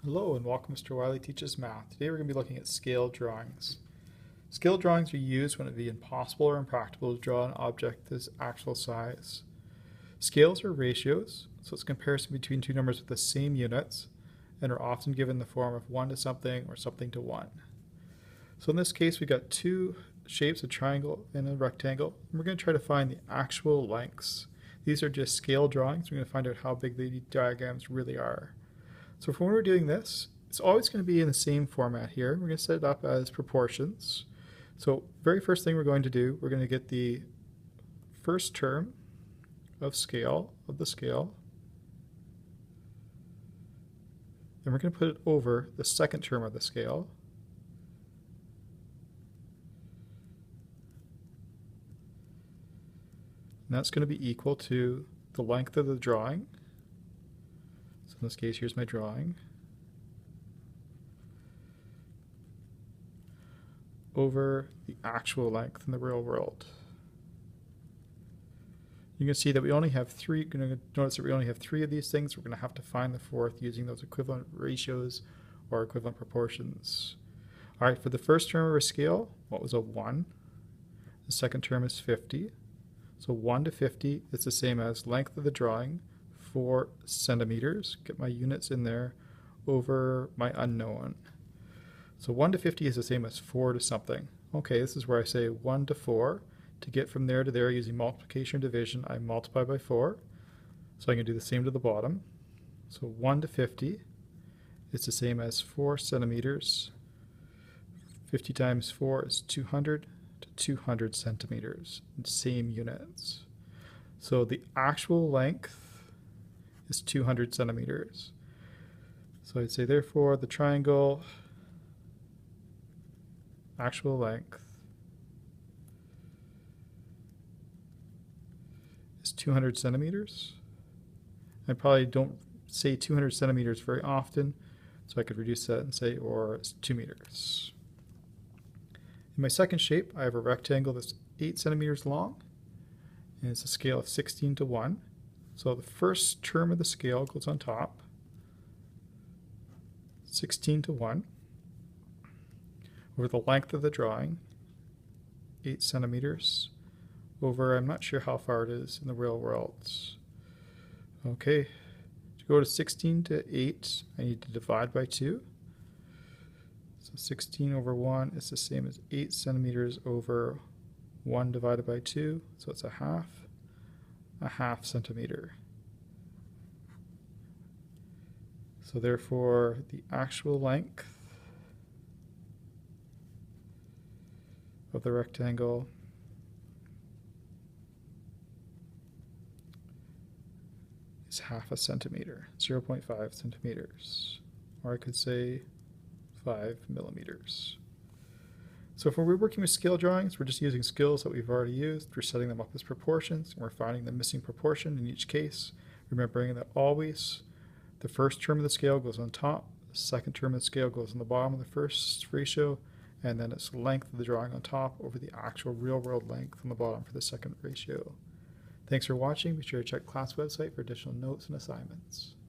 Hello and welcome to Mr. Wiley Teaches Math. Today we're going to be looking at scale drawings. Scale drawings are used when it would be impossible or impractical to draw an object this actual size. Scales are ratios, so it's a comparison between two numbers with the same units and are often given in the form of 1 to something or something to 1. So in this case we got two shapes, a triangle and a rectangle, and we're going to try to find the actual lengths. These are just scale drawings. We're going to find out how big the diagrams really are. So for when we're doing this, it's always going to be in the same format here. We're going to set it up as proportions. So very first thing we're going to do, we're going to get the first term of the scale, and we're going to put it over the second term of the scale. And that's going to be equal to the length of the drawing. So in this case, here's my drawing, over the actual length in the real world. You can see that we only have three. You're going to notice that we only have three of these things. We're going to have to find the fourth using those equivalent ratios or equivalent proportions. All right, for the first term of our scale, what was a 1? The second term is 50. So 1 to 50 is the same as length of the drawing, 4 centimeters. Get my units in there, over my unknown. So 1 to 50 is the same as 4 to something. Okay, this is where I say 1 to 4. To get from there to there using multiplication or division, I multiply by 4. So I can do the same to the bottom. So 1 to 50 is the same as 4 centimeters. 50 times 4 is 200 to 200 centimeters, same units. So the actual length is 200 centimeters. So I'd say therefore the triangle actual length is 200 centimeters. I probably don't say 200 centimeters very often, so I could reduce that and say, or it's 2 meters. In my second shape, I have a rectangle that's 8 centimeters long, and it's a scale of 16 to 1. So the first term of the scale goes on top, 16 to 1. Over the length of the drawing, 8 centimeters, over, I'm not sure how far it is in the real world. Okay, to go to 16 to 8, I need to divide by 2. So 16 over 1 is the same as 8 centimeters over 1 divided by 2, so it's a half centimeter. So therefore, the actual length of the rectangle is half a centimeter, 0.5 centimeters, or I could say 5 millimeters. So if we're working with scale drawings, we're just using skills that we've already used. We're setting them up as proportions, and we're finding the missing proportion in each case, remembering that always the first term of the scale goes on top, the second term of the scale goes on the bottom of the first ratio, and then it's length of the drawing on top over the actual real-world length on the bottom for the second ratio. Thanks for watching. Be sure to check class website for additional notes and assignments.